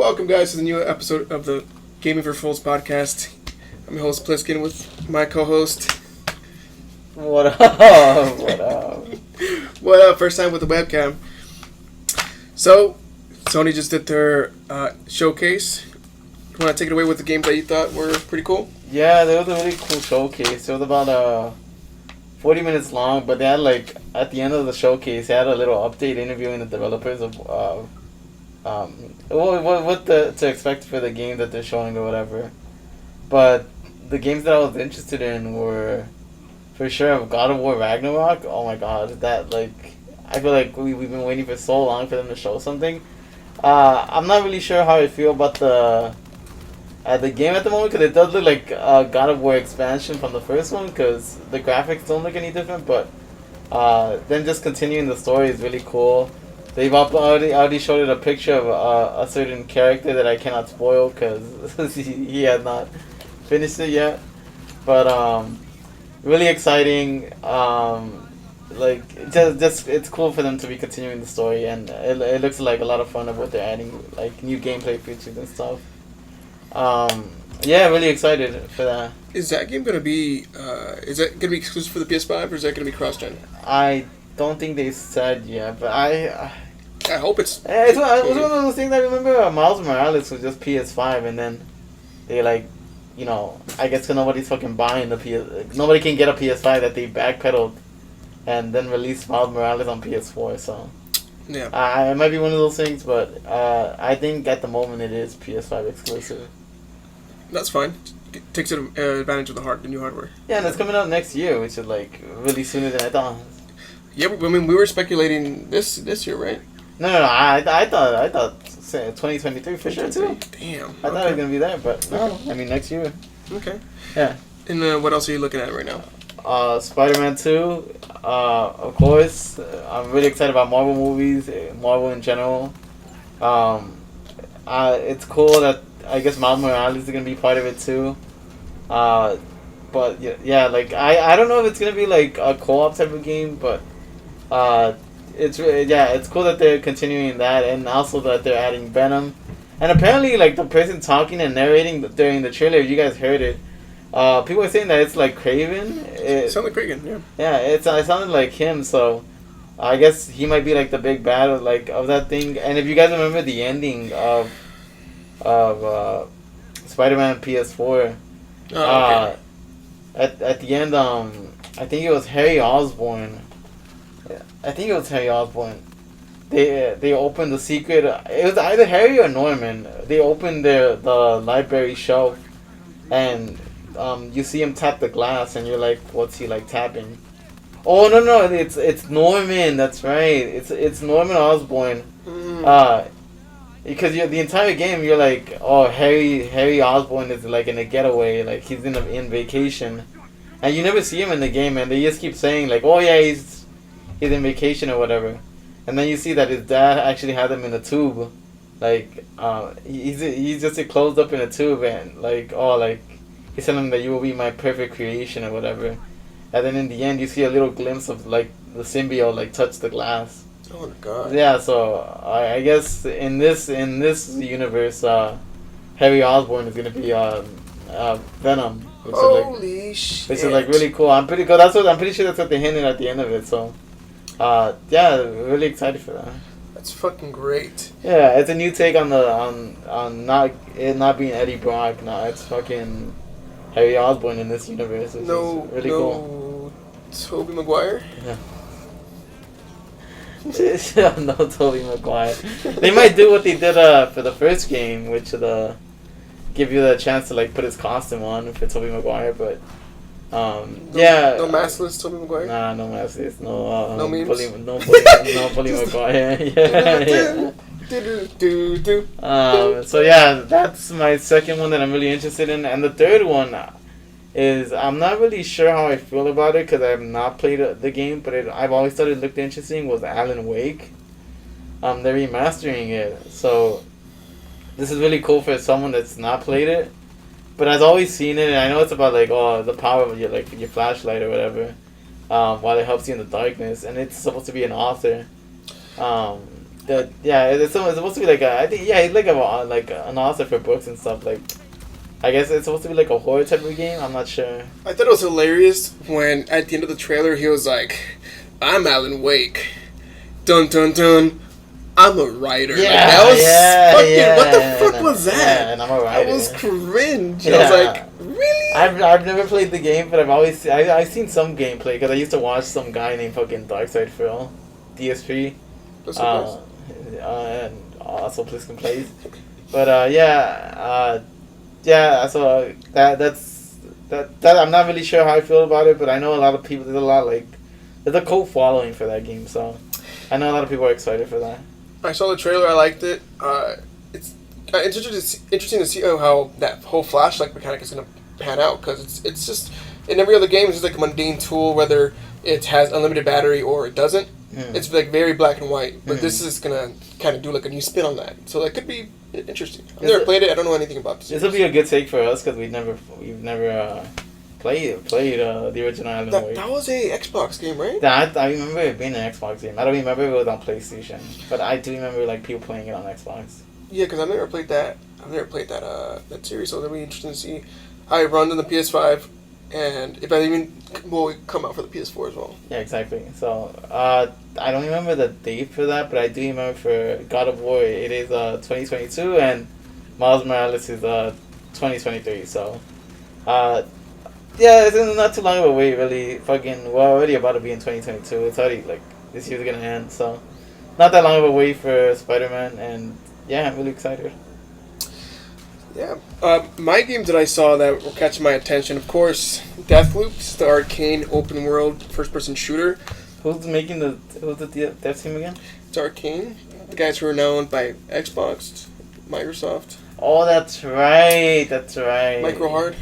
Welcome, guys, to the new episode of the Gaming for Fools podcast. I'm your host, Pliskin, with my co-host. What up? What up? What up? First time with the webcam. So, Sony just did their showcase. You want to take it away with the games that you thought were pretty cool? Yeah, there was a really cool showcase. It was about 40 minutes long, but they had at the end of the showcase, they had a little update interviewing the developers of what to expect for the game that they're showing or whatever. But the games that I was interested in were for sure Godofwar Ragnarok. Oh my god, that I feel like we've been waiting for so long for them to show something. I'm not really sure how I feel about the game at the moment, because it does look like a God of War expansion from the first one, because the graphics don't look any different, but then just continuing the story is really cool. They've already showed it a picture of a certain character that I cannot spoil because he had not finished it yet. But really exciting. Just it's cool for them to be continuing the story, and it looks like a lot of fun of what they're adding, like new gameplay features and stuff. Yeah, really excited for that. Is that game gonna be? Is that gonna be exclusive for the PS5, or is that gonna be cross-gen? I don't think they said yet, but I hope it's. It was one of those things. I remember Miles Morales was just PS5, and then they I guess nobody's fucking buying the PS. Nobody can get a PS5 that they backpedaled, and then released Miles Morales on PS4. So yeah, it might be one of those things, but I think at the moment it is PS5 exclusive. That's fine. It takes advantage of the new hardware. Yeah, and it's coming out next year, which is really sooner than I thought. Yeah, I mean, we were speculating this year, right? No. I thought 2023 for sure too. Damn. I thought it was gonna be there, but no. I mean next year. Okay. Yeah. And what else are you looking at right now? Spider-Man 2. Of course. I'm really excited about Marvel movies, Marvel in general. It's cool that I guess Miles Morales is gonna be part of it too. But yeah, I don't know if it's gonna be a co-op type of game, but it's cool that they're continuing that, and also that they're adding Venom. And apparently, the person talking and narrating during the trailer, you guys heard it. People are saying that it's Kraven. It sounded like Kraven, yeah. Yeah, it sounded like him, so I guess he might be the big bad of that thing. And if you guys remember the ending of Spider-Man PS4, okay. At the end, I think it was Harry Osborn. They opened the secret. It was either Harry or Norman. They opened the library shelf, and you see him tap the glass, and you're like, what's he tapping? Oh no, it's Norman. That's right. It's Norman Osborn. Because the entire game you're oh, Harry Osborn is in a getaway, he's in vacation, and you never see him in the game, and they just keep saying oh yeah, he's in vacation or whatever, and then you see that his dad actually had him in a tube, he's just closed up in a tube, and he's telling him that you will be my perfect creation or whatever, and then in the end you see a little glimpse of the symbiote touch the glass. Oh god. Yeah, so I guess in this universe, Harry Osborn is gonna be Venom. Holy shit! Which is really cool. I'm pretty sure that's what they hinted at the end of it. So, yeah, really excited for that. That's fucking great. Yeah, it's a new take on not being Eddie Brock. No, it's fucking Harry Osborn in this universe. Which is really cool. Tobey Maguire. Yeah. No Tobey Maguire. They might do what they did for the first game, which give you the chance to put his costume on for Tobey Maguire, but yeah. No maskless Tobey Maguire. Nah, no maskless. No. No memes. No bully Maguire. Yeah. So yeah, that's my second one that I'm really interested in, and the third one is I'm not really sure how I feel about it because I have not played the game, but I've always thought it looked interesting. Was Alan Wake? They're remastering it, so this is really cool for someone that's not played it, but has always seen it. And I know it's about the power of your flashlight or whatever, while it helps you in the darkness, and it's supposed to be an author. it's supposed to be like I think he's like an author for books and stuff. Like, I guess it's supposed to be like a horror type of game. I'm not sure. I thought it was hilarious when at the end of the trailer he was like, "I'm Alan Wake, dun dun dun. I'm a writer." Yeah, like, that was what the fuck was that? Yeah, and I'm a writer. That was cringe. Yeah. I was like, really? I've never played the game, but I've seen some gameplay because I used to watch some guy named fucking Darkside Phil, DSP, and also PliskinPlays. But so that I'm not really sure how I feel about it, but I know a lot of people. There's a cult following for that game, so I know a lot of people are excited for that. I saw the trailer. I liked it. It's interesting to see how that whole flashlight mechanic is going to pan out, because it's just in every other game it's just like a mundane tool, whether it has unlimited battery or it doesn't. It's like very black and white, but this is gonna kind of do like a new spin on that, so that could be interesting. I've never played it. I don't know anything about this. This will be a good take for us because we've never played the original Alan Wake. That was a Xbox game, right? I remember it being an Xbox game. I don't remember if it was on PlayStation, but I do remember like people playing it on Xbox. Yeah, because I've never played that. That series, so it'll be interesting to see how it runs on the PS5, and if that even will come out for the PS4 as well. Yeah, exactly. So I don't remember the date for that, but I do remember for Godofwar it is 2022, and Miles Morales is 2023. So yeah, it's not too long of a wait, really. Fucking, we're already about to be in 2022. It's already like this year's gonna end, so not that long of a wait for Spider-Man, and yeah, I'm really excited. Yeah. My games that I saw that were catching my attention, of course, DeathLoop, the arcane open world first person shooter. Who's the dev team again? It's Arcane. The guys who are now owned by Xbox, Microsoft. Oh, that's right. Microhard.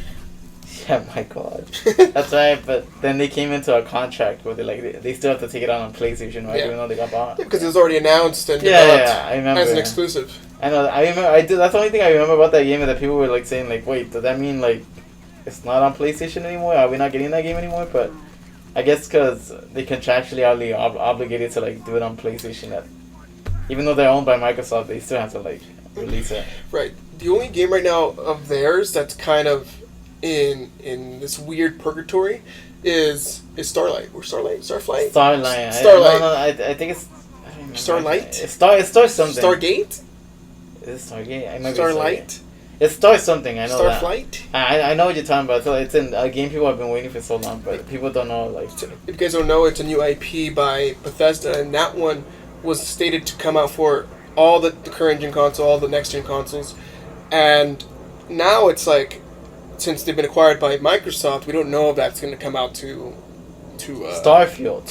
Yeah, my God. That's right, but then they came into a contract where they still have to take it out on PlayStation, right? Yeah. Even though they got bought. Yeah, because it was already announced and developed I remember. as an exclusive. I know. I remember. That's the only thing I remember about that game, is that people were like saying like, "Wait, does that mean like it's not on PlayStation anymore? Are we not getting that game anymore?" But I guess because they contractually are obligated to like do it on PlayStation, that even though they're owned by Microsoft, they still have to like release it. Right. The only game right now of theirs that's kind of in this weird purgatory is Starlight or Starflight. I think it's. I don't remember. Starlight. It starts something. Stargate. Is it Stargate? Starlight. It starts something. I know Starflight. that. I know what you're talking about. So it's in a game people have been waiting for so long, but people don't know. Like, if you guys don't know, it's a new IP by Bethesda, and that one was stated to come out for all the current gen console, all the next gen consoles, and now it's like, since they've been acquired by Microsoft, we don't know if that's going to come out to Starfield.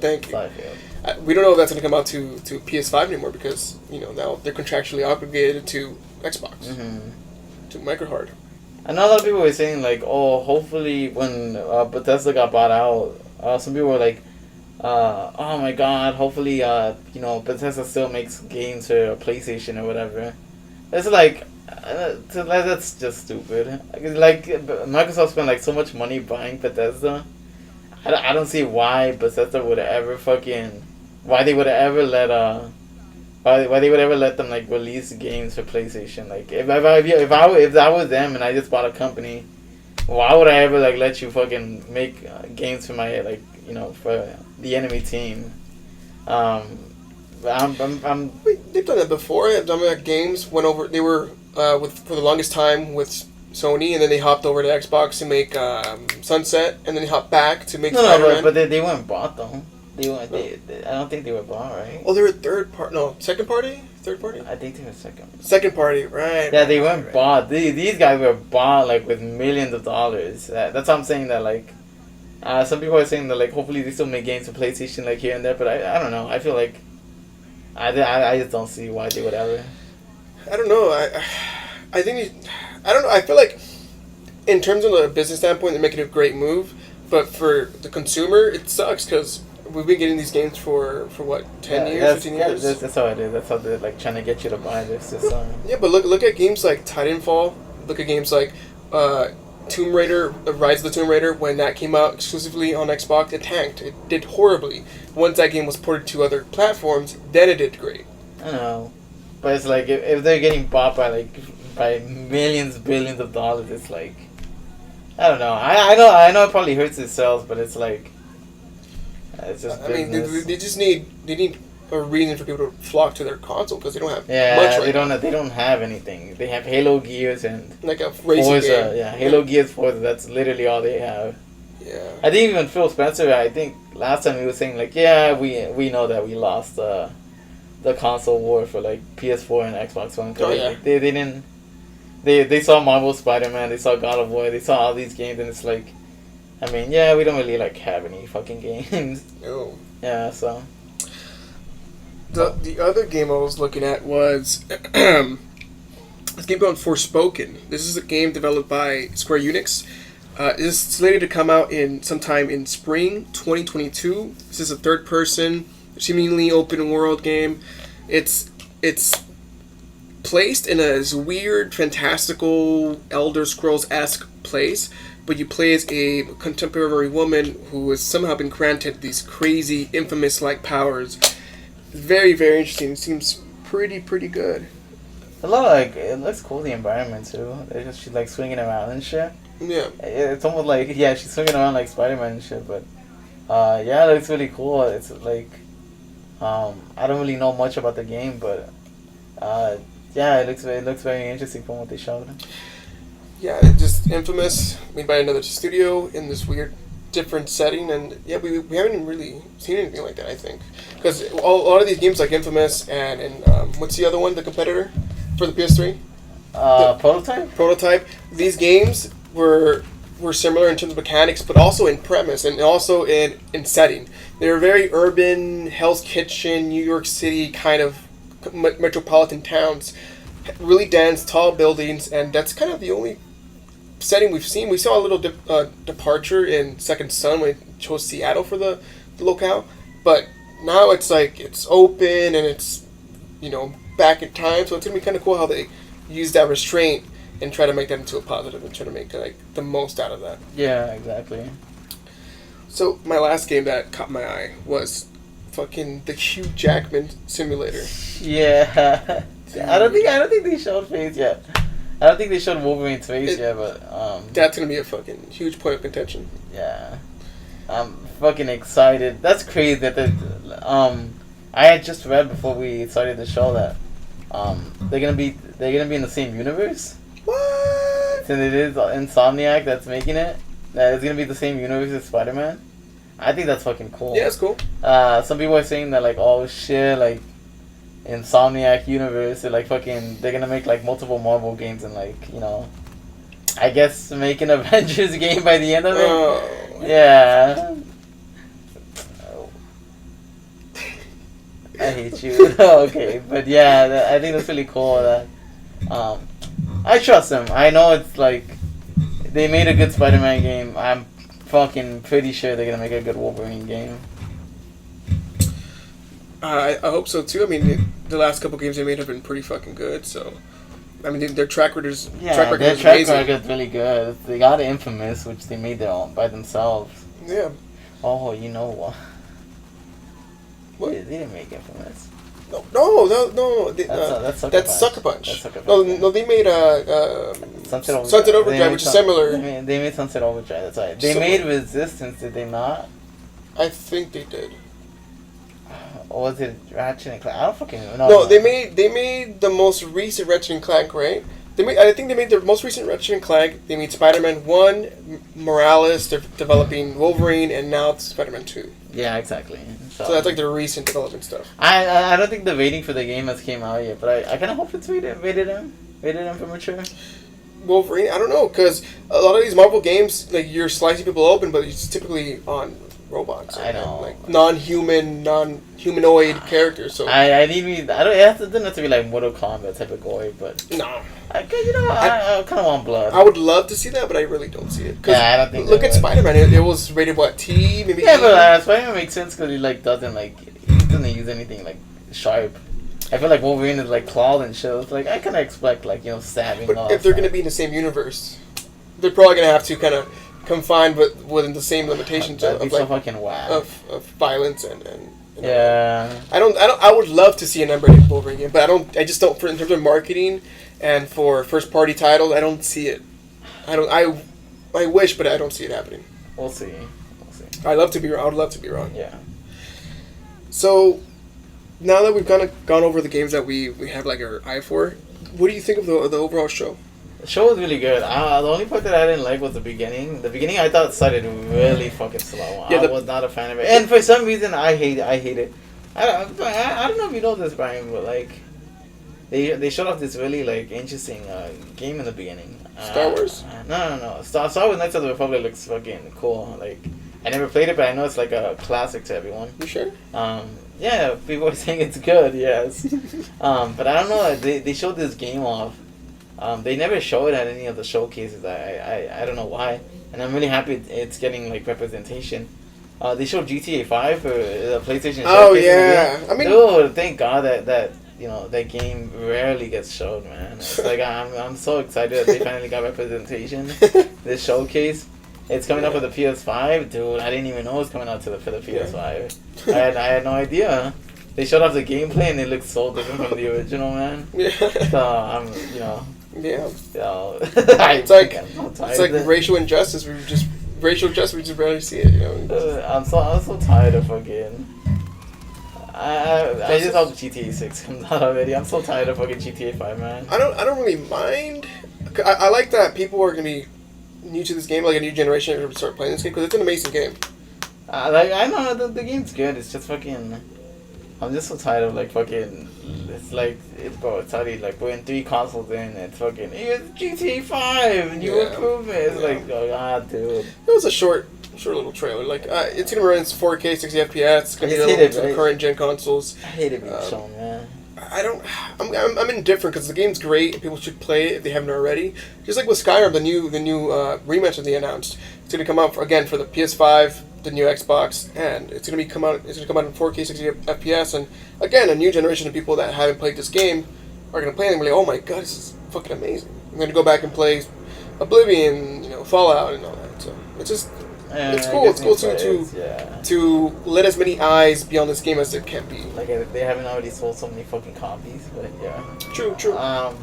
Thank you. Starfield. We don't know if that's going to come out to PS5 anymore, because now they're contractually obligated to Xbox, to Microhard. I know a lot of people were saying like, oh, hopefully when Bethesda got bought out, some people were like, oh my God, hopefully Bethesda still makes games for PlayStation or whatever. It's like. That's just stupid. Like, Microsoft spent like so much money buying Bethesda. I don't see why Bethesda would ever why they would ever let them like release games for PlayStation. Like, if I was them and I just bought a company, why would I ever like let you fucking make games for my for the enemy team? Wait, they've done that before. They've done that. Games went over. They were for the longest time with Sony, and then they hopped over to Xbox to make Sunset, and then they hopped back to make Spider-Man. But they weren't bought though. I don't think they were bought, right? Oh, they were second party, third party. I think they were second party, right? Yeah, they weren't bought. These guys were bought like with millions of dollars. That's how I'm saying that like. Some people are saying that like hopefully they still make games for PlayStation like here and there, but I don't know. I feel like I just don't see why they would ever. I don't know. I think I don't know. I feel like in terms of a business standpoint, they're making a great move, but for the consumer, it sucks because we've been getting these games for what, 10 years, 15 years. That's how it is. That's how they're like trying to get you to buy this. Yeah, but look at games like Titanfall. Look at games like Tomb Raider, Rise of the Tomb Raider. When that came out exclusively on Xbox, it tanked. It did horribly. Once that game was ported to other platforms, then it did great. I don't know. But it's like if they're getting bought by millions, billions of dollars, it's like I don't know. I know it probably hurts its sales, but it's like it's just business. I mean, they just need a reason for people to flock to their console because they don't have much they don't have anything. They have Halo Gears and like a racing Forza. game. Yeah, Halo Gears, Forza. That's literally all they have. Yeah. I think even Phil Spencer. I think last time he was saying like, yeah, we know that we lost the console war for like PS4 and Xbox One. Oh, yeah. They didn't. They saw Marvel Spider-Man. They saw Godofwar. They saw all these games, and it's like, I mean, yeah, we don't really like have any fucking games. No. Yeah, so. The other game I was looking at was this game called Forspoken. This is a game developed by Square Enix. It is slated to come out sometime in spring 2022. This is a third-person, seemingly open-world game. It's placed in a weird, fantastical, Elder Scrolls-esque place, but you play as a contemporary woman who has somehow been granted these crazy, infamous-like powers. Very, very interesting. It seems pretty good. A lot of, like, it looks cool, the environment, too. She's, like, swinging around and shit. Yeah. It's almost like, yeah, she's swinging around like Spider-Man and shit, but, yeah, it looks really cool. It's, like, I don't really know much about the game, but, yeah, it looks very interesting from what they showed. Yeah, it's just Infamous, made by another studio in this weird, different setting, and yeah, we haven't even really seen anything like that, I think. Because a lot of these games like Infamous and what's the other one, the competitor for the PS3? Prototype? Prototype. These games were similar in terms of mechanics, but also in premise and also in setting. They were very urban, Hell's Kitchen, New York City kind of metropolitan towns. Really dense, tall buildings, and that's kind of the only setting we've seen. We saw a little departure in Second Son when it chose Seattle for the locale, but now it's like it's open and it's back in time. So it's gonna be kind of cool how they use that restraint and try to make that into a positive and try to make like the most out of that. Yeah, exactly. So my last game that caught my eye was fucking the Hugh Jackman simulator. Yeah. I don't think they showed face yet. I don't think they showed Wolverine's face yet, but that's gonna be a fucking huge point of contention. Yeah, I'm fucking excited. That's crazy that I had just read before we started the show that they're gonna be in the same universe. What? Since it is Insomniac that's making it, that it's gonna be the same universe as Spider-Man. I think that's fucking cool. Yeah, it's cool. Some people are saying that like, oh shit, like Insomniac universe, they're gonna make like multiple Marvel games and like, I guess make an Avengers game by the end of it. Oh. Yeah. I hate you. Okay, but yeah, I think that's really cool. That I trust them. I know it's like they made a good Spider-Man game. I'm fucking pretty sure they're gonna make a good Wolverine game. I hope so too. I mean, the last couple games they made have been pretty fucking good. So, I mean, their track record is their track record's really good. They got Infamous, which they made their own by themselves. Yeah. Oh, you know what? What? They didn't make Infamous. No. That's Sucker Punch. No, they made Sunset Overdrive, which is similar. They made Sunset Overdrive. That's right. They made Resistance, did they not? I think they did. Or was it Ratchet and Clank? I don't fucking know. No, they made the most recent Ratchet and Clank, right? I think they made the most recent Ratchet and Clank. They made Spider-Man 1, Morales. They're developing Wolverine, and now it's Spider-Man 2. Yeah, exactly. So that's like the recent development stuff. I don't think the rating for the game has came out yet, but I kind of hope it's rated M for mature. Wolverine, I don't know, because a lot of these Marvel games, like you're slicing people open, but it's typically on robots. I know. Like non-humanoid characters. So I don't. It doesn't have to be like Mortal Kombat type of gory, but no. I kind of want blood. I would love to see that, but I really don't see it. Yeah, I don't think. Look at Spider-Man. It was rated what, T, maybe. Yeah, E? but Spider-Man makes sense because he doesn't use anything like sharp. I feel like Wolverine is like clawed and shit. It's like I kind of expect like stabbing. But if they're gonna be in the same universe, they're probably gonna have to kind of confine, but within the same limitations of fucking whack. of violence and You know? Yeah. I would love to see an unrated Wolverine game, but I just don't. In terms of marketing and for first party titles, I don't see it. I wish, but I don't see it happening. We'll see. I would love to be wrong. Yeah. So, now that we've kind of gone over the games that we have like our eye for, what do you think of the overall show? The show was really good. The only part that I didn't like was the beginning. The beginning I thought started really fucking slow. Yeah, I was not a fan of it, and for some reason I hate it. I don't know if you know this, Brian, but like they showed off this really like interesting game in the beginning. Star Wars? No. Star Wars Knights of the Republic looks fucking cool. Like I never played it, but I know it's like a classic to everyone. You sure? Yeah, people are saying it's good. Yes. But I don't know. They showed this game off. They never show it at any of the showcases. I don't know why, and I'm really happy it's getting like representation. They showed GTA 5 for the PlayStation. Oh yeah, I mean, dude, thank God that that game rarely gets showed, man. It's like I'm so excited that they finally got representation. This showcase, it's coming up with the PS5, dude. I didn't even know it was coming out for the PS5. Yeah. I had no idea. They showed off the gameplay and it looks so different from the original, man. Yeah. So I'm Yeah. It's like racial injustice. We just rarely see it. You know. I'm so tired of fucking. I just hope GTA 6 comes out already. I'm so tired of fucking GTA 5, man. I don't really mind. I like that people are gonna be new to this game, like a new generation, are gonna start playing this game because it's an amazing game. I know the game's good. It's just fucking. I'm just so tired of like fucking. It's like it's already like we're in 3 consoles in. It's fucking it's GTA 5 and new improvements. It's like dude. It was a short little trailer. Like it's gonna run in 4K 60 FPS. It's gonna be available to the current gen consoles. I hate it being shown, man. I'm indifferent because the game's great and people should play it if they haven't already. Just like with Skyrim, the new rematch that they announced, it's gonna come out for the PS5, the new Xbox, and it's gonna come out in 4K 60 FPS. And again, a new generation of people that haven't played this game are gonna play it and be like, oh my god, this is fucking amazing. I'm gonna go back and play Oblivion, Fallout and all that. So it's just. It's cool. It's cool to let as many eyes be on this game as there can be. Like they haven't already sold so many fucking copies, but yeah. True.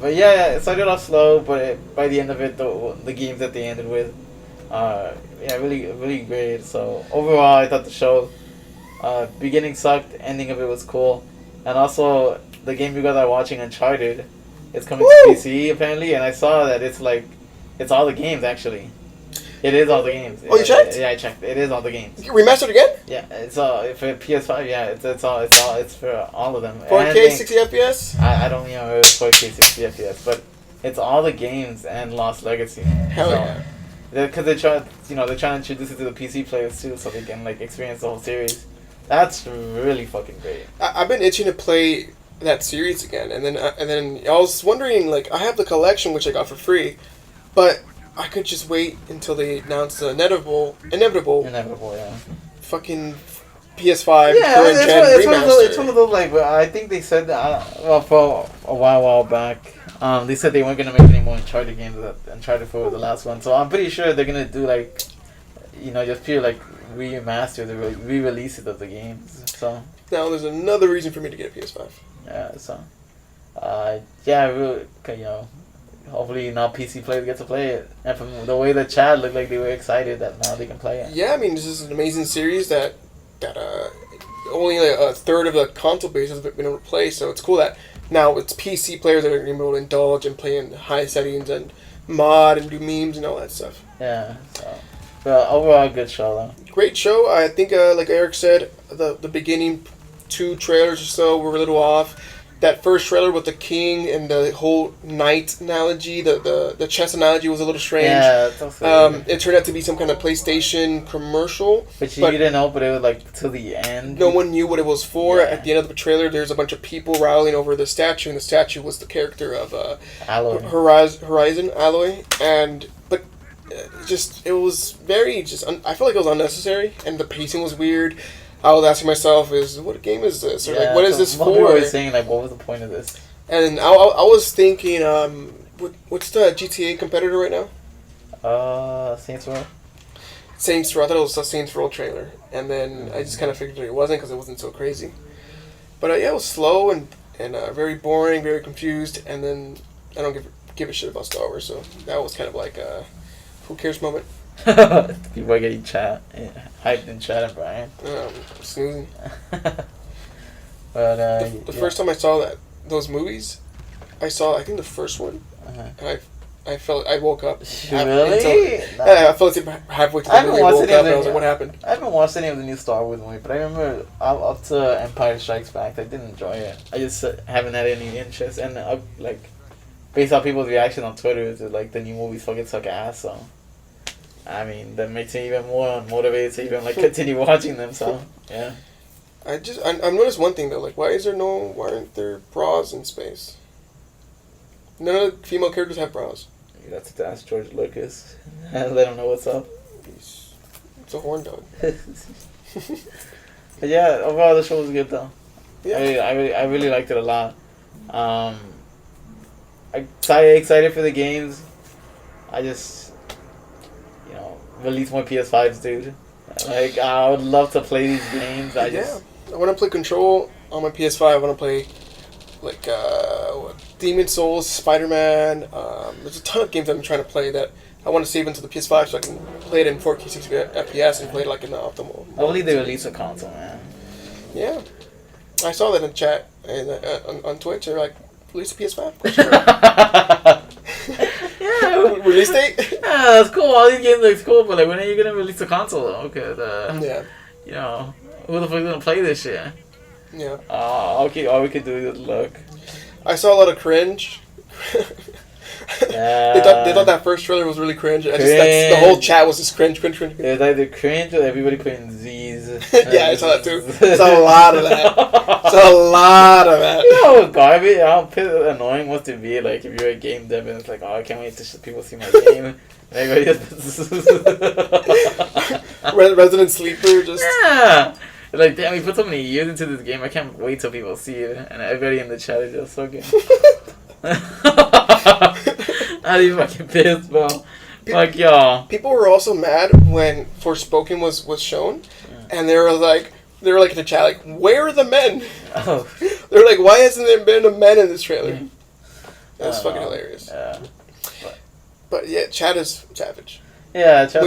But yeah, it started off slow, but by the end of it, the games that they ended with, really, really great. So overall, I thought the show, beginning sucked, ending of it was cool, and also the game you guys are watching, Uncharted, is coming to PC apparently, and I saw that it's all the games actually. It is all the games. Oh, you checked? Yeah, I checked. It is all the games. Remastered again? Yeah, it's for PS5. Yeah, it's for all of them. 4K 60 FPS? I don't know if it's 4K 60 FPS, but it's all the games and Lost Legacy. Hell yeah! Because they're trying to introduce it to the PC players too, so they can like experience the whole series. That's really fucking great. I've been itching to play that series again, and then I was wondering, like, I have the collection which I got for free, but I could just wait until they announce the inevitable, yeah. Fucking PS5 current gen remaster. It's one of those like I think they said for a while back. They said they weren't gonna make any more Uncharted games. Uncharted 4 was the last one, so I'm pretty sure they're gonna do like, just pure like remaster, the re-releases of the games. So now there's another reason for me to get a PS5. Yeah. So, really, hopefully now PC players get to play it. And from the way the chat looked like they were excited that now they can play it. Yeah, I mean, this is an amazing series that only a third of the console base has been able to play, so it's cool that now it's PC players that are going to be able to indulge and play in high settings and mod and do memes and all that stuff. Yeah, so. But overall, good show, though. Great show. I think, like Eric said, the beginning 2 trailers or so were a little off. That first trailer with the king and the whole knight analogy, the chess analogy was a little strange. Yeah, that's also it turned out to be some kind of PlayStation commercial. But you didn't know, but it was like to the end. No one knew what it was for. Yeah. At the end of the trailer, there's a bunch of people rallying over the statue, and the statue was the character of Aloy. Horizon Aloy, but it was very I feel like it was unnecessary, and the pacing was weird. I was asking myself, what game is this? Or what is this for? People were saying, what was the point of this? And I was thinking, what's the GTA competitor right now? Saints Row. Saints Row. I thought it was a Saints Row trailer, and then I just kind of figured it wasn't because it wasn't so crazy. But yeah, it was slow and very boring, very confused, and then I don't give a shit about Star Wars, so that was kind of like a who cares moment. People are getting hyped in chat, Brian. Snoozing. But the first time I saw those movies, I think the first one, and I woke up. Really? I fell asleep halfway through the movie. I woke up and I was like, what happened? I haven't watched any of the new Star Wars movies, but I remember up to Empire Strikes Back, I did enjoy it. I just haven't had any interest, and like based on people's reaction on Twitter, is that like the new movies fucking suck ass. So I mean, that makes me even more motivated to even like continue watching them. So yeah. I've noticed one thing though, like why aren't there bras in space? None of the female characters have bras. You have to ask George Lucas. Let him know what's up. It's a horn dog. But yeah, overall the show was good though. Yeah. I really liked it a lot. I'm excited for the games. I just, release more PS5s, dude. Like, I would love to play these games. I want to play Control on my PS5. I want to play, like, Demon Souls, Spider-Man. There's a ton of games I'm trying to play that I want to save into the PS5 so I can play it in 4K 60 FPS and play it, like, in the optimal. I believe they release a console, man. Yeah. I saw that in chat and on Twitch. They're like, release a PS5? Yeah. Release date? Yeah, that's cool. All these games look cool, but like, when are you gonna release a console though? Because who the fuck is gonna play this shit? Yeah. Okay. All we could do is look. I saw a lot of cringe. Yeah. They thought that first trailer was really cringe. The whole chat was just cringe. It was either cringe or everybody putting Z's. Yeah, I saw that too. It's a lot of that. You know, garbage. How annoying must it be? Like, if you're a game dev and it's like, oh, I can't wait to people see my game. And everybody just Resident Sleeper just. Yeah. Like, damn, we put so many years into this game. I can't wait till people see it. And everybody in the chat is just fucking. I'd be fucking pissed, bro. Fuck y'all. People were also mad when Forspoken was shown, and they were like in the chat, like, where are the men? Oh. They're like, why hasn't there been a men in this trailer? That's fucking hilarious. Yeah. But yeah, chat is savage. Yeah, chat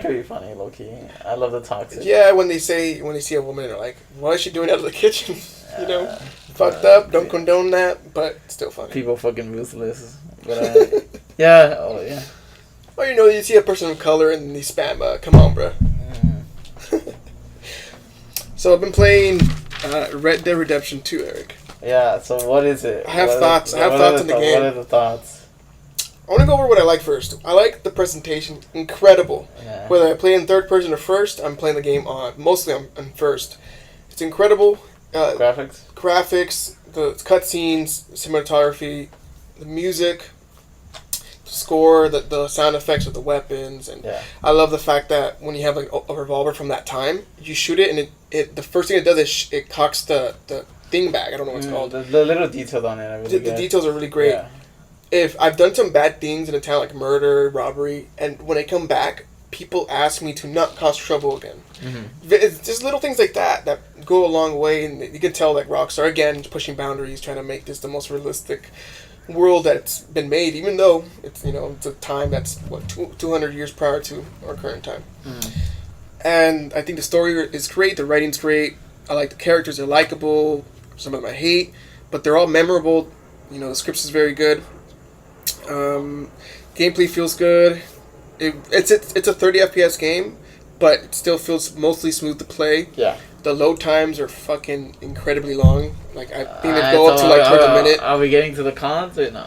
can be funny, low key. I love the toxic. Yeah, when they see a woman, they're like, what is she doing out of the kitchen? Fucked up. Don't condone that, but still funny. People fucking ruthless. But yeah. Oh yeah. Or you see a person of color and they spam. Come on, bro. So I've been playing Red Dead Redemption 2, Eric. Yeah. So what is it? I have thoughts. I have thoughts on the game. What are the thoughts? I want to go over what I like first. I like the presentation. Incredible. Yeah. Whether I play in third person or first, I'm playing the game mostly on first. It's incredible. Graphics, the cutscenes, cinematography, the music, the score, the sound effects of the weapons, and I love the fact that when you have like a revolver from that time, you shoot it and it the first thing it does is it cocks the thing back. I don't know what it's called. The little details on it are really good. The details are really great. Yeah. If I've done some bad things in a town like murder, robbery, and when I come back, people ask me to not cause trouble again. Mm-hmm. It's just little things like that go a long way, and you can tell like Rockstar again pushing boundaries, trying to make this the most realistic world that's been made, even though it's it's a time that's 200 years prior to our current time. Mm-hmm. And I think the story is great, the writing's great. I like the characters; they're likable. Some of them I hate, but they're all memorable. The script is very good. Gameplay feels good. It's a 30 FPS game, but it still feels mostly smooth to play. Yeah. The load times are fucking incredibly long. Like, I think they go up to like towards a minute. Are we getting to the cons or no?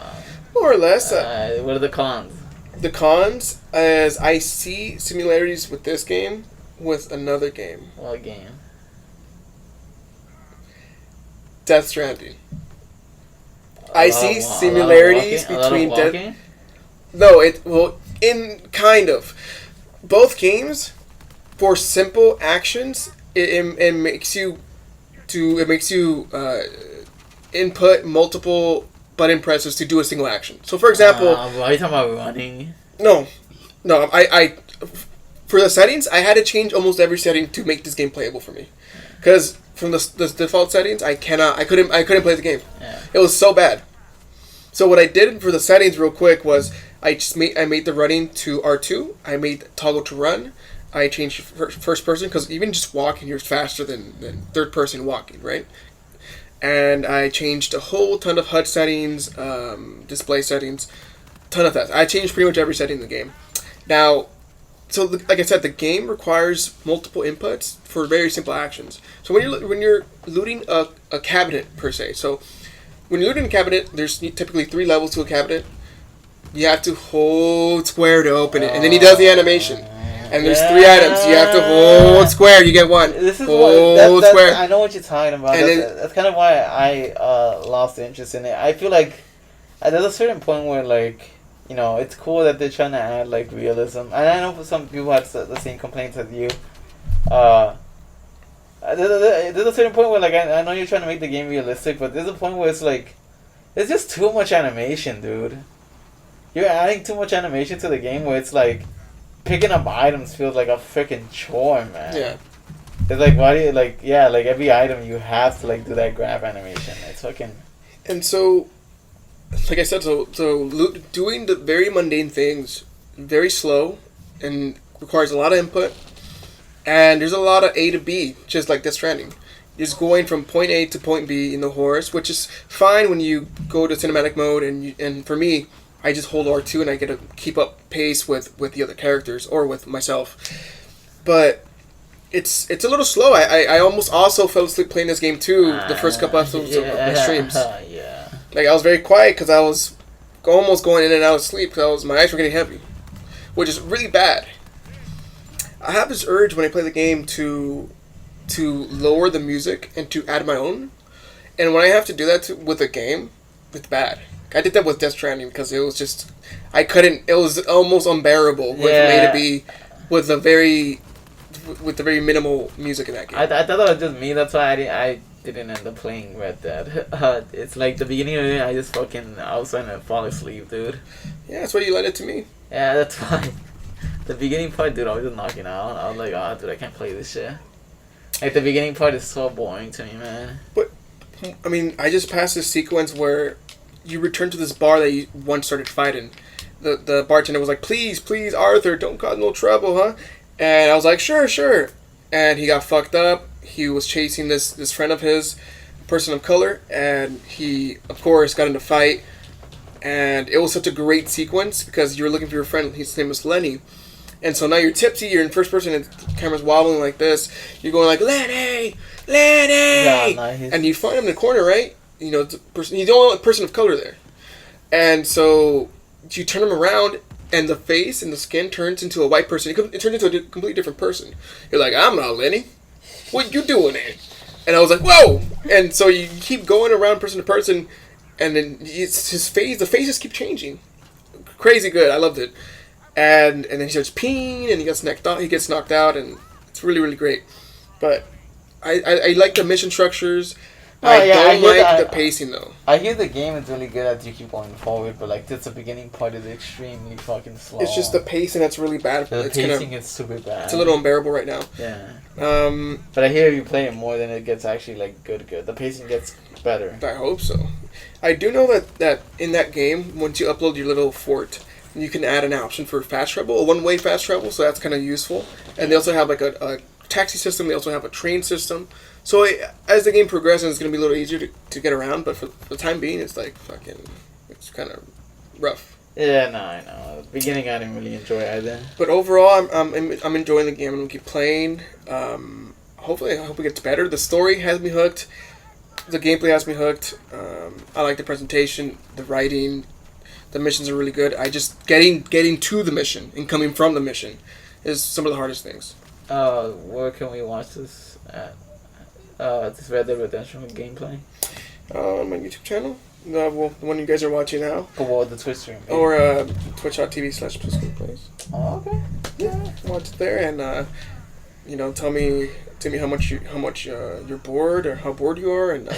More or less. What are the cons? The cons, as I see similarities with this game with another game. What game? Death Stranding. I see similarities between Death. No, in kind of both games, for simple actions, it makes you input multiple button presses to do a single action. So, for example, are you talking about running? No. I for the settings, I had to change almost every setting to make this game playable for me. Because from the default settings, I couldn't play the game. Yeah. It was so bad. So what I did for the settings real quick was I made the running to R2. I made toggle to run. I changed first person because even just walking, you're faster than third person walking, right? And I changed a whole ton of HUD settings, display settings, ton of that. I changed pretty much every setting in the game. Now, so like I said, the game requires multiple inputs for very simple actions. So when you're looting a cabinet per se, so when you're looting a cabinet, there's typically 3 levels to a cabinet. You have to hold square to open it, and then he does the animation. And there's 3 items. You have to hold square. You get 1. This is hold square. I know what you're talking about. That's kind of why I lost interest in it. I feel like there's a certain point where, like, you know, it's cool that they're trying to add, like, realism. And I know for some people have the same complaints as you. There's a certain point where, like, I know you're trying to make the game realistic, but there's a point where it's like, it's just too much animation, dude. You're adding too much animation to the game where it's like, picking up items feels like a freaking chore, man. Yeah. It's like, why do you, like, yeah, like, every item you have to, like, do that grab animation. It's fucking... And so, like I said, so doing the very mundane things, very slow, and requires a lot of input. And there's a lot of A to B, just like Death Stranding. Just going from point A to point B in the horse, which is fine when you go to cinematic mode, and for me, I just hold R2 and I get to keep up pace with the other characters or with myself. But it's a little slow. I almost also fell asleep playing this game too, the first couple episodes of my streams. Yeah. Like, I was very quiet because I was almost going in and out of sleep because my eyes were getting heavy, which is really bad. I have this urge when I play the game to lower the music and to add my own. And when I have to do that with a game, it's bad. I did that with Death Stranding because it was just... I couldn't... It was almost unbearable with A to B with the very minimal music in that game. I thought that was just me. That's why I didn't end up playing Red Dead. It's like the beginning of it, I was trying to fall asleep, dude. Yeah, that's why you led it to me. Yeah, that's why. The beginning part, dude, I was just knocking out. I was like, oh, dude, I can't play this shit. Like, the beginning part is so boring to me, man. But, I mean, I just passed this sequence where you return to this bar that you once started fighting. The bartender was like, please, Arthur, don't cause no trouble, huh? And I was like, sure. And he got fucked up. He was chasing this friend of his, person of color, and he, of course, got in a fight. And it was such a great sequence because you were looking for your friend. His name was Lenny. And so now you're tipsy, you're in first person, and the camera's wobbling like this. You're going like, Lenny! Yeah, nice. And you find him in the corner, right? You know, he's the only person of color there. And so you turn him around, and the face and the skin turns into a white person. It turns into a completely different person. You're like, I'm not Lenny. What you doing there? And I was like, whoa! And so you keep going around person to person, and then the faces keep changing. Crazy good. I loved it. And then he starts peeing, and he gets knocked out, and it's really, really great. But I like the mission structures. I don't like the pacing, though. I hear the game is really good as you keep going forward, but like just the beginning part is extremely fucking slow. It's just the pacing that's really bad. The pacing is super bad. It's a little unbearable right now. Yeah. But I hear you play it more than it gets actually like good. The pacing gets better. I hope so. I do know that in that game, once you upload your little fort, you can add an option for fast travel, a one-way fast travel, so that's kind of useful. And they also have like a taxi system. They also have a train system. So as the game progresses, it's going to be a little easier to get around, but for the time being, it's like it's kind of rough. Yeah, no, I know. The beginning I didn't really enjoy either. But overall, I'm enjoying the game. I'm going to keep playing. Hopefully, I hope it gets better. The story has me hooked. The gameplay has me hooked. I like the presentation, the writing. The missions are really good. I just getting to the mission and coming from the mission is some of the hardest things. Where can we watch this at? This Red Dead Redemption gameplay? On my YouTube channel. The one you guys are watching now. Or the Twitch stream. Maybe. Or twitch.tv/PliskinPlays. Oh, okay. Yeah, watch it there and tell me how much you're bored or how bored you are and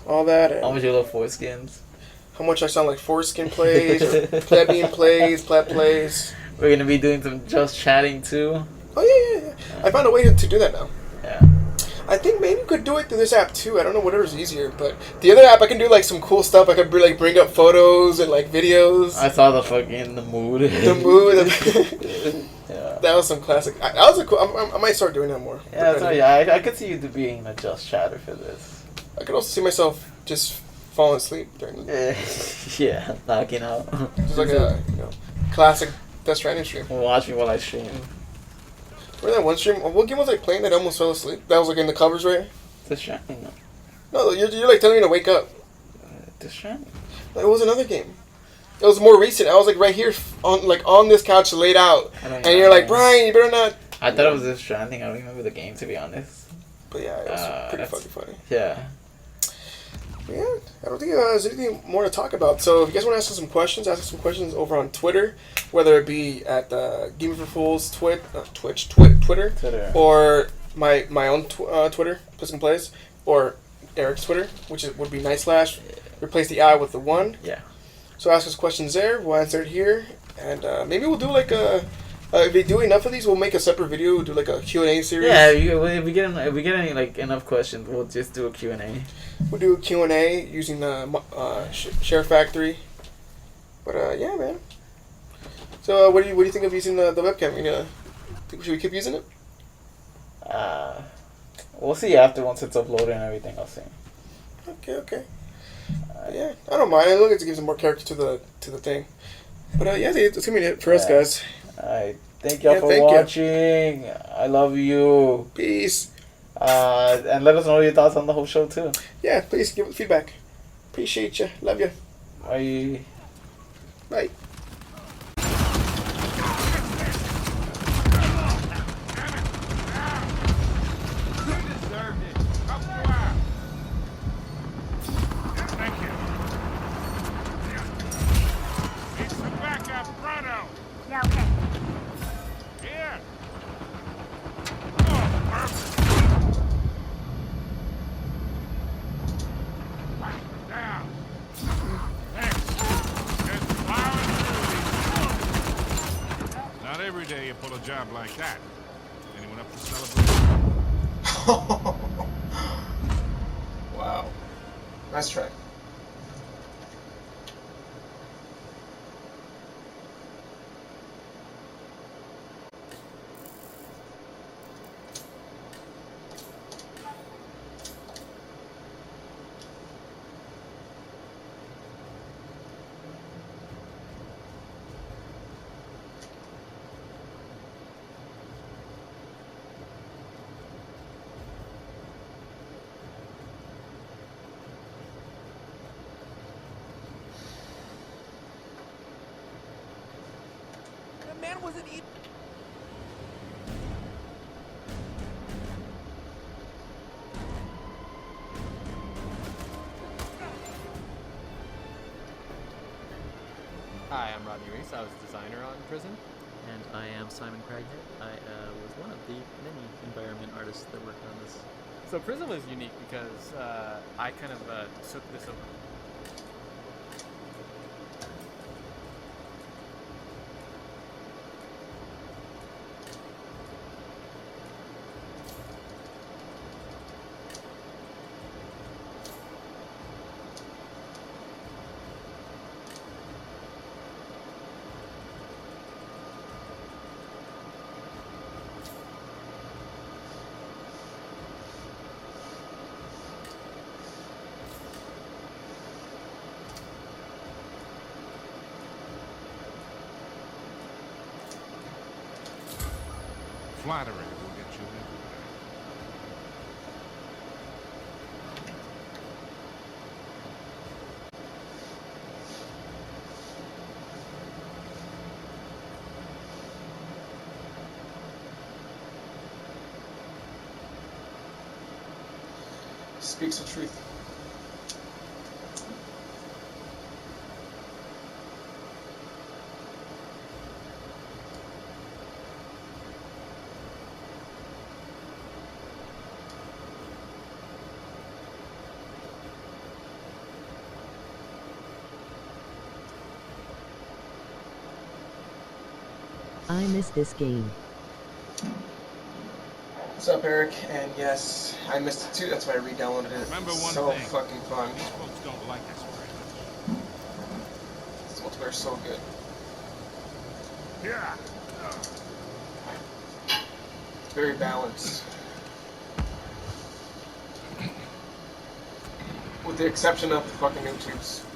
all that. And how much you love foreskins. How much I sound like Forskin Plays or Plebeian Plays, Pleb Plays. We're gonna be doing some just chatting too. Oh yeah. I found a way to do that now. Yeah. I think maybe you could do it through this app too. I don't know, whatever's easier. But the other app, I can do like some cool stuff. I could like bring up photos and like videos. I saw the mood. The mood. Yeah. That was some classic. That was a cool. I might start doing that more. Yeah, so yeah, I could see you being a just chatter for this. I could also see myself just falling asleep during the. Yeah, knocking out. Just like a classic Death Stranding stream. Watch me while I stream. Remember that one stream? What game was I playing that I almost fell asleep? That was like in the covers, right? Death Stranding. No, you're like telling me to wake up. Death Stranding. It was another game. It was more recent. I was like right here on this couch laid out, and you're like, Brian, you better not. I thought it was Death Stranding. I don't remember the game, to be honest. But yeah, it was pretty fucking funny. Yeah. Yeah, I don't think there's anything more to talk about. So if you guys want to ask us some questions, ask us some questions over on Twitter, whether it be at GamingForFools Twitter, or my own Twitter, PliskinPlays, or Eric's Twitter, which would be / replace the I with the 1. Yeah. So ask us questions there. We'll answer it here, and maybe we'll do like a. If we do enough of these, we'll make a separate video. We'll do like a Q&A series. Yeah, if we get any like enough questions, we'll just do a Q&A. We'll do a Q&A using Share Factory. But yeah, man. So what do you think of using the webcam? Should we keep using it? We'll see after once it's uploaded and everything. I'll see. Okay. Yeah, I don't mind. I look to give some more character to the thing. But yeah, it's gonna be it for us, guys. Alright, thank y'all for watching. I love you. Peace. And let us know your thoughts on the whole show too. Yeah, please give feedback. Appreciate you. Love you. Bye. Bye. Yeah, okay. Here. Down. Thanks. Just plowing through these. Not every day you pull a job like that. Anyone up for celebration? Wow. Nice track. Man wasn't even. Hi, I'm Rodney Reese. I was designer on Prison. And I am Simon Craghead. I was one of the many environment artists that worked on this. So Prison was unique because I kind of took this over. Flattery will get you everywhere. Speaks the truth. I miss this game. What's up, Eric? And yes, I missed it too. That's why I re-downloaded it. Remember It's one so thing. fucking fun. These folks don't like us very much. This multiplayer's so good. Yeah. It's very balanced. With the exception of the fucking YouTubes.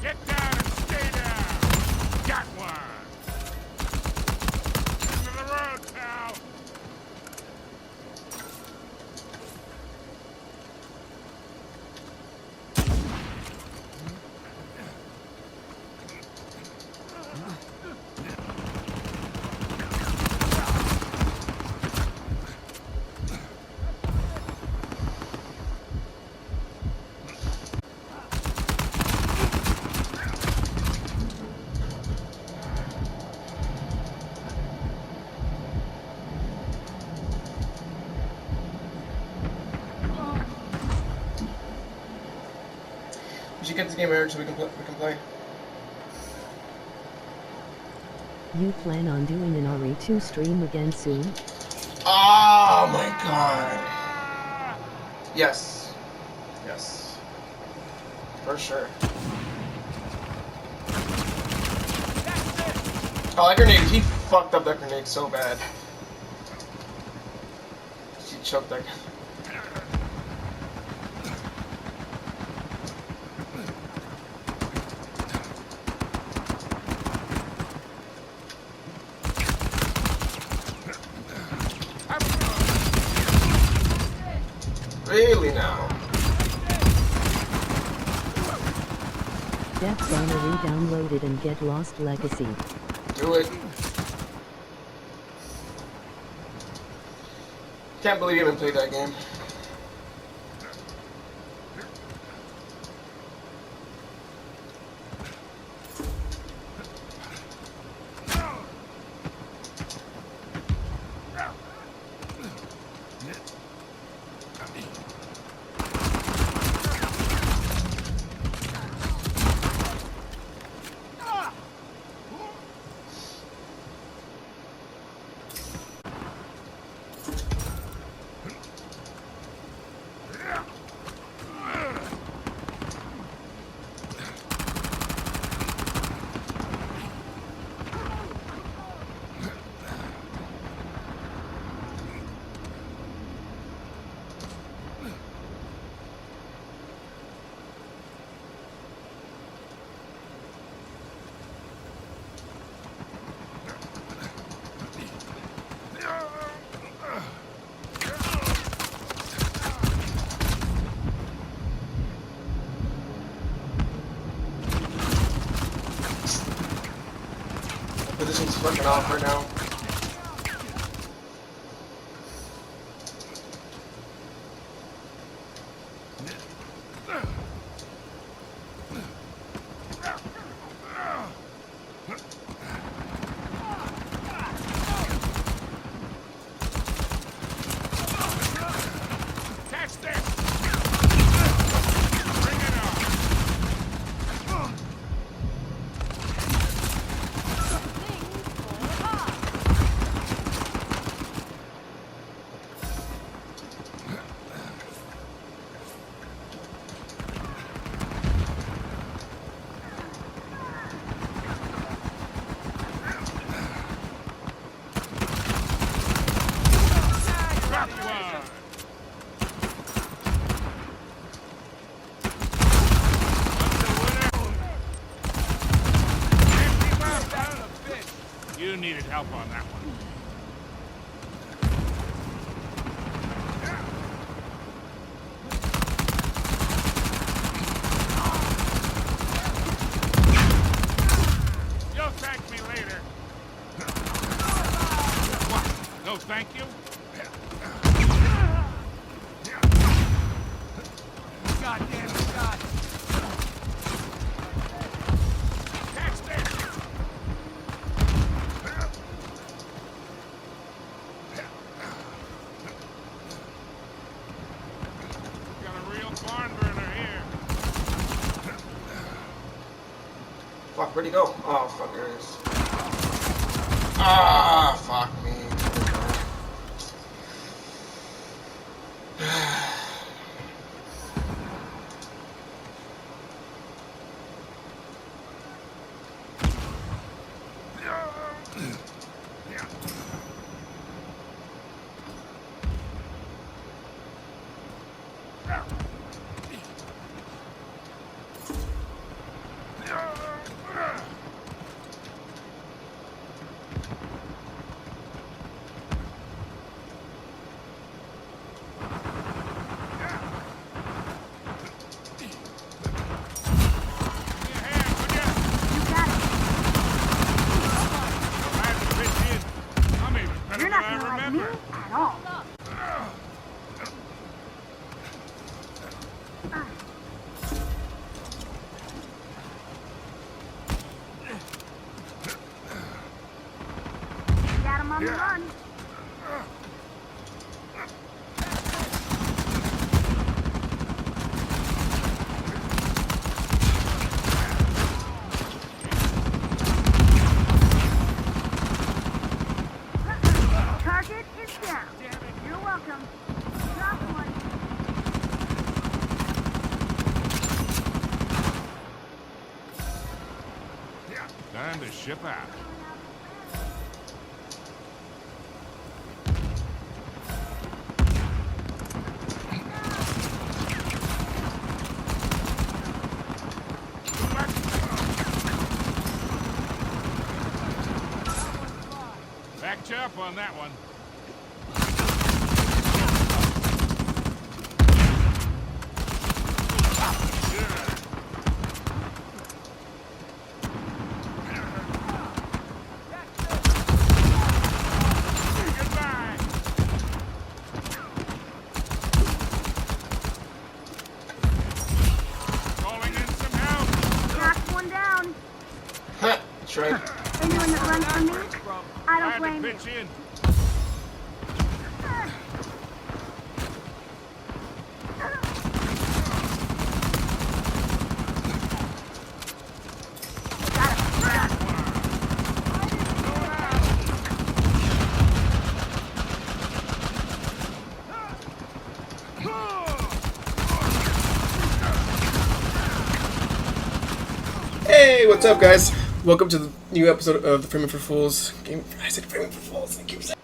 Get down and stay down. Got one. End of the road, pal. You should get this game, Eric, so we can play. You plan on doing an RE2 stream again soon? Oh my god. Yes. Yes. For sure. Oh, that grenade, he fucked up that grenade so bad. She choked that guy. Really now? Death's gonna re-download it and get Lost Legacy. Do it. Can't believe you haven't played that game. Position's fucking off right now. Catch this. Bring it on. Got one. You needed help on that one. You'll thank me later. What? No, thank you? Goddamn shot. Catch this. where'd he go? Oh, fuck, there it is. Ah, fuck me. You're not gonna like me at all. Got him on the run. Target is down. You're welcome. Drop one. Time to ship out. Backed you up on that one. Goodbye. Calling in some help. Knocked one down. Ha! That's right. Anyone that runs from me, I don't Time to blame you. pitch in. Hey, what's up, guys? Welcome to the new episode of the Framing for Fools game. I said Framing for Fools. I keep saying.